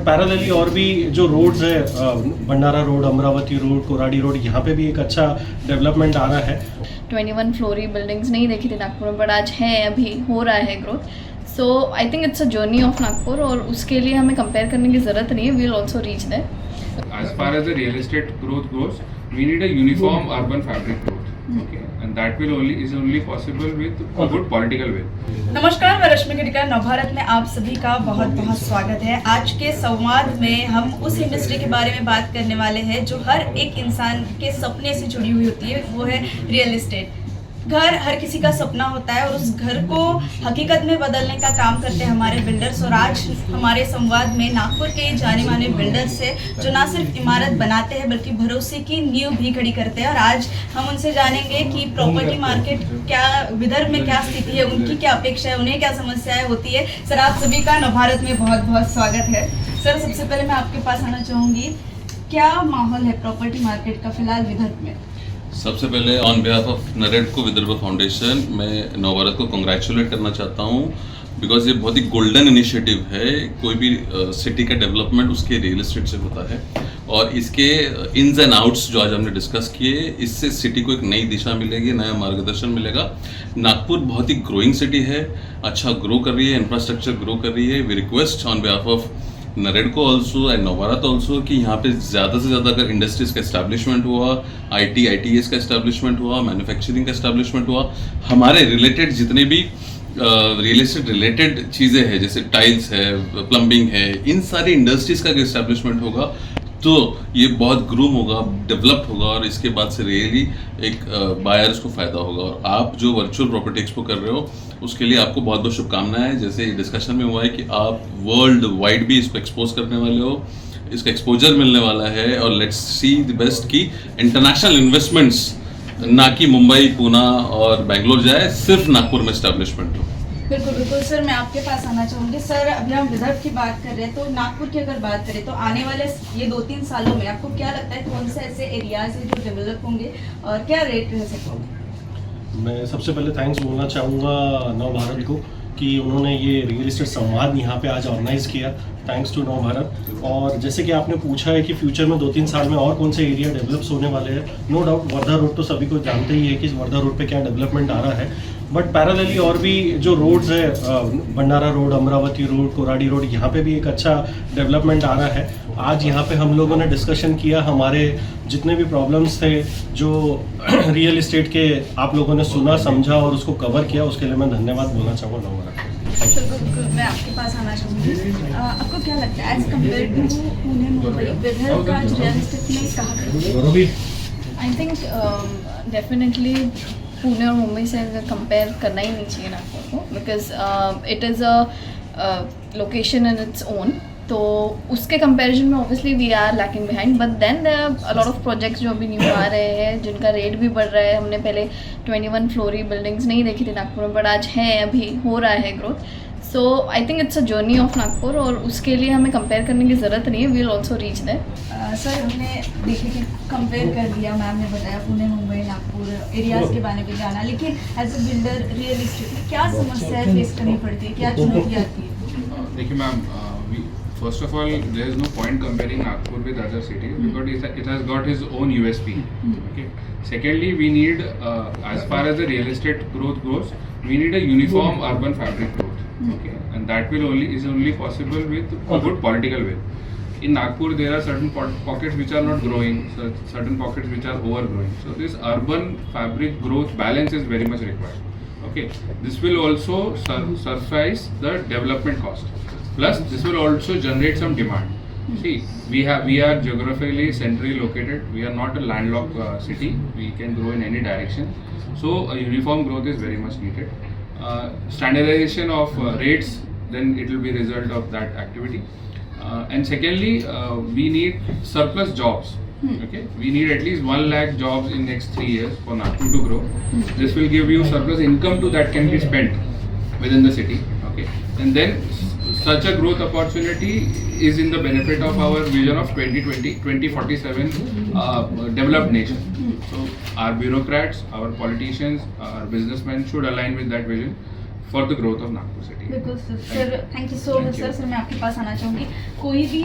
Parallelly और भी जो रोड्स है, Bhandara road, Amravati road, Koradi road, यहाँ पे भी एक अच्छा डेवलपमेंट आ रहा है। 21 फ्लोरी बिल्डिंग्स नहीं देखी थी नागपुर में, बट आज है, अभी हो रहा है growth. So I think it's a journey of Nagpur, और उसके लिए हमें कंपेयर करने की ज़रूरत नहीं है, we will also reach there. As far as the real estate growth goes, we need a uniform urban fabric growth, okay, and that is only possible with a good political will. नमस्कार, मैं रश्मि खिड़कर, नवभारत में आप सभी का बहुत बहुत स्वागत है। आज के संवाद में हम उस इंडस्ट्री के बारे में बात करने वाले हैं जो हर एक इंसान के सपने से जुड़ी हुई होती है, वो है रियल एस्टेट। घर हर किसी का सपना होता है और उस घर को हकीकत में बदलने का काम करते हैं हमारे बिल्डर्स। और आज हमारे संवाद में नागपुर के जाने माने बिल्डर्स से जो ना सिर्फ इमारत बनाते हैं बल्कि भरोसे की नींव भी खड़ी करते हैं। और आज हम उनसे जानेंगे कि प्रॉपर्टी मार्केट क्या, विदर्भ में क्या स्थिति है, उनकी क्या अपेक्षा है, उन्हें क्या समस्याएं होती है। सर, आप सभी का नवभारत में बहुत बहुत स्वागत है। सर, सबसे पहले मैं आपके पास आना चाहूँगी, क्या माहौल है प्रॉपर्टी मार्केट का फिलहाल विदर्भ में? सबसे पहले on behalf of NAREDCO Vidarbha foundation मैं नवभारत को कंग्रेचुलेट करना चाहता हूँ, बिकॉज ये बहुत ही गोल्डन इनिशिएटिव है। कोई भी सिटी का डेवलपमेंट उसके रियल एस्टेट से होता है, और इसके इन्स एंड आउट्स जो आज हमने डिस्कस किए, इससे सिटी को एक नई दिशा मिलेगी, नया मार्गदर्शन मिलेगा। नागपुर बहुत ही ग्रोइंग सिटी है, अच्छा ग्रो कर रही है, इंफ्रास्ट्रक्चर ग्रो कर रही है। We request on behalf of NAREDCO also and Navbharat also कि यहाँ पे ज़्यादा से ज़्यादा अगर इंडस्ट्रीज़ का एस्टैब्लिशमेंट हुआ, ITES का एस्टैब्लिशमेंट हुआ, मैन्युफैक्चरिंग का एस्टैब्लिशमेंट हुआ, हमारे रिलेटेड जितने भी रियल एस्टेट रिलेटेड चीज़ें हैं, जैसे टाइल्स है, प्लम्बिंग है, इन सारी इंडस्ट्रीज़ का एस्टैब्लिशमेंट होगा तो ये बहुत ग्रूम होगा, डेवलप्ड होगा, और इसके बाद से रियली एक बायर्स को फ़ायदा होगा। और आप जो वर्चुअल प्रॉपर्टी एक्सपो कर रहे हो उसके लिए आपको बहुत बहुत शुभकामनाएं। जैसे डिस्कशन में हुआ है कि आप वर्ल्ड वाइड भी इसको एक्सपोज करने वाले हो, इसका एक्सपोजर मिलने वाला है, और लेट्स सी द बेस्ट की इंटरनेशनल इन्वेस्टमेंट्स ना कि मुंबई, पूना और बेंगलोर जाए, सिर्फ नागपुर में एस्टैब्लिशमेंट हो। बिल्कुल बिल्कुल सर, मैं आपके पास आना चाहूँगी। सर, अभी हम विदर्भ की बात कर रहे हैं, तो नागपुर की अगर बात करें तो आने वाले ये 2-3 सालों में आपको क्या लगता है कौन से ऐसे एरियाज हैं जो डेवलप होंगे और क्या रेट रह सकते हैं? मैं सबसे पहले थैंक्स बोलना चाहूँगा नवभारत को कि उन्होंने ये रियल एस्टेट संवाद यहाँ पे आज ऑर्गेनाइज़ किया। Thanks to Navbharat. और जैसे कि आपने पूछा है कि फ्यूचर में 2-3 साल में और कौन से एरिया डेवलप्स होने वाले हैं, नो डाउट वर्धा रोड तो सभी को जानते ही है कि वर्धा रोड पे क्या डेवलपमेंट आ रहा है। बट पैरेलली और भी जो रोड्स है, Bhandara road, Amravati road, Koradi road, यहाँ पे भी एक अच्छा डेवलपमेंट आ रहा है। आज यहाँ पे हम लोगों ने डिस्कशन किया, हमारे जितने भी प्रॉब्लम्स थे जो रियल एस्टेट के, आप लोगों ने सुना, समझा और उसको कवर किया, उसके लिए मैं धन्यवाद बोलना चाहूँगा नवभारत। मैं आपके पास आना चाहूँगी, आपको क्या लगता है as compare to Pune, Mumbai, Vidarbha का रियल एस्टेट में कहाँ? आई थिंक डेफिनेटली पुणे और मुंबई से कंपेयर करना ही नहीं चाहिए नागपुर को, because it is a location in its own. तो उसके कंपैरिजन में obviously we are lacking behind, but then there are a lot of projects जो अभी न्यू आ रहे हैं जिनका रेट भी बढ़ रहा है। हमने पहले 21 फ्लोरी बिल्डिंग्स नहीं देखी थी नागपुर में, बट आज है, अभी हो रहा है growth. So I think it's a journey of Nagpur, और उसके लिए हमें कंपेयर करने की ज़रूरत नहीं है, we will also reach there. Sir, हमने देखे कि कंपेयर कर दिया, मैम ने बताया पुणे, मुंबई, नागपुर एरियाज के बारे में जाना, लेकिन as a builder real estate में क्या समस्याएं फेस करनी पड़ती है, क्या चुनौती आती है? देखिए ma'am, first of all, there is no point comparing Nagpur with other cities because it has got its own USP. Okay. Secondly, we need, as far as the real estate growth goes, we need a uniform urban fabric growth. Okay, and that is only possible with a good political will. In Nagpur, there are certain pockets which are not growing, certain pockets which are overgrowing. So this urban fabric growth balance is very much required. Okay, this will also suffice the development cost. Plus, this will also generate some demand. See, we are geographically centrally located. We are not a landlocked city. We can grow in any direction. So, a uniform growth is very much needed. Standardization of rates, then it will be a result of that activity. And secondly, we need surplus jobs. Okay, we need at least 1 lakh jobs in next 3 years for Nagpur to grow. This will give you surplus income to that can be spent within the city. Okay, and then such a growth opportunity is in the benefit of our vision of 2047 developed nation. So our bureaucrats, our politicians, our businessmen should align with that vision. for the growth of Nagpur city. बिल्कुल sir, thank you so much sir. Sir मैं आपके पास आना चाहूँगी, कोई भी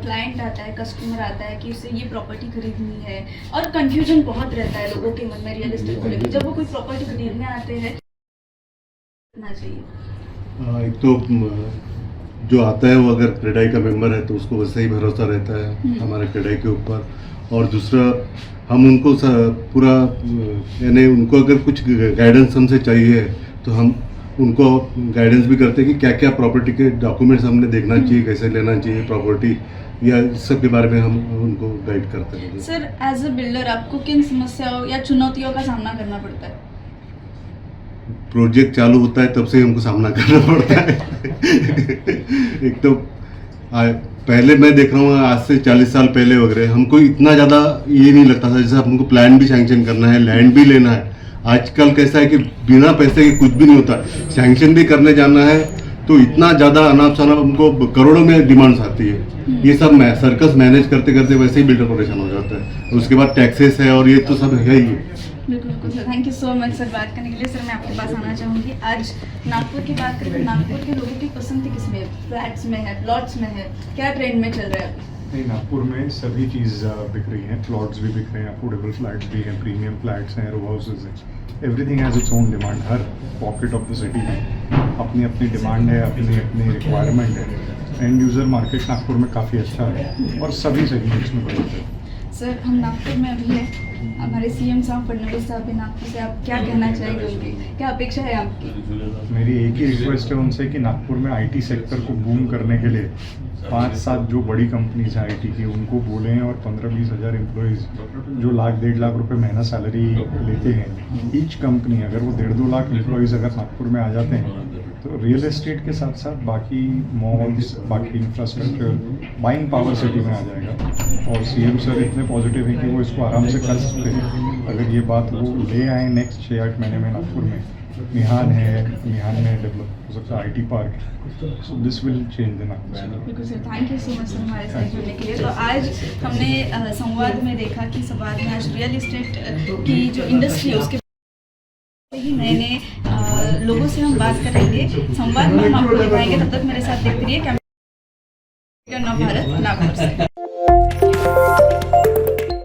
client आता है, customer आता है कि उसे ये प्रॉपर्टी खरीदनी है और कंफ्यूजन बहुत रहता है लोगों के मन में रियल एस्टेट को लेकर, जब वो कोई प्रॉपर्टी खरीदने आते हैं करना चाहिए। एक तो जो आता है वो अगर क्रेडाई का मेंबर है तो उसको वैसे ही भरोसा रहता है हमारे क्रेडाई के ऊपर, और दूसरा हम उनको पूरा यानी उनको अगर कुछ गाइडेंस हमसे चाहिए तो हम उनको गाइडेंस भी करते हैं कि क्या क्या प्रॉपर्टी के डॉक्यूमेंट्स हमने देखना चाहिए, कैसे लेना चाहिए प्रॉपर्टी, या इस सब के बारे में हम उनको गाइड करते हैं। सर एज अ बिल्डर आपको किन समस्याओं या चुनौतियों का सामना करना पड़ता है? प्रोजेक्ट चालू होता है तब से हमको सामना करना पड़ता है। एक तो पहले मैं देख रहा हूँ आज से 40 साल पहले वगैरह हमको इतना ज़्यादा ये नहीं लगता था, जैसे हमको प्लान भी सैंक्शन करना है, लैंड भी लेना है। आजकल कैसा है कि बिना पैसे के कुछ भी नहीं होता, सैंक्शन भी करने जाना है तो इतना ज़्यादा अनाप शनाप हमको करोड़ों में डिमांड्स आती है। ये सब सर्कस मैनेज करते करते वैसे ही बिल्डर परेशान हो जाता है, उसके बाद टैक्सेस है और ये तो सब है ही। बिल्कुल बिल्कुल sir, thank you so much sir बात करने के लिए। सर मैं आपके पास आना चाहूँगी, आज नागपुर की बात करें, नागपुर के लोगों की पसंद किस में है? फ्लैट्स में है, प्लॉट्स में है, क्या ट्रेंड में चल रहा है अभी? नहीं, नागपुर में सभी चीज़ बिक रही हैं, प्लॉट्स भी बिक रहे हैं, अफोर्डेबल फ्लैट्स भी हैं, प्रीमियम फ्लैट्स हैं, रो हाउसेज हैं, everything has its own demand. Her pocket of the city में अपनी अपनी डिमांड है, अपनी अपनी रिक्वायरमेंट है। एंड यूज़र मार्केट नागपुर में काफ़ी अच्छा है और सभी सेगमेंट्स में ग्रोथ है। सर हम नागपुर में अभी हैं, हमारे सीएम साहब फडणवीस साहब भी नागपुर से, आप क्या कहना चाहेंगे, उनकी क्या अपेक्षा है आपकी? मेरी एक ही रिक्वेस्ट है उनसे कि नागपुर में आईटी सेक्टर को बूम करने के लिए 5-7 जो बड़ी कंपनीज हैं आईटी की उनको बोलें, और 15-20 हज़ार एम्प्लॉयज़ जो 1-1.5 लाख रुपए महीना सैलरी लेते हैं, ईच कंपनी अगर वो 1.5-2 लाख एम्प्लॉयज़ अगर नागपुर में आ जाते हैं तो रियल एस्टेट के साथ साथ बाकी मॉल्स, बाकी इंफ्रास्ट्रक्चर, बाइंग पावर सिटी में आ जाएगा। और सीएम सर इतने पॉजिटिव हैं कि वो इसको आराम से कर सकते हैं। अगर ये बात वो ले आए नेक्स्ट 6-8 महीने में नागपुर में, मिहान में डेवलप हो सकता है IT park, so this will change the Nagpur. बिल्कुल sir, thank you so much sir हमारे साथ जुड़ने के लिए। तो आज हमने संवाद में देखा कि संवाद में आज रियल एस्टेट की जो इंडस्ट्री है उसके ही नए नए लोगों से हम बात करेंगे। संवाद में हम आपको दिखाएंगे, तब तक मेरे साथ देखते रहिए। कैमरा नवभारत नागपुर से।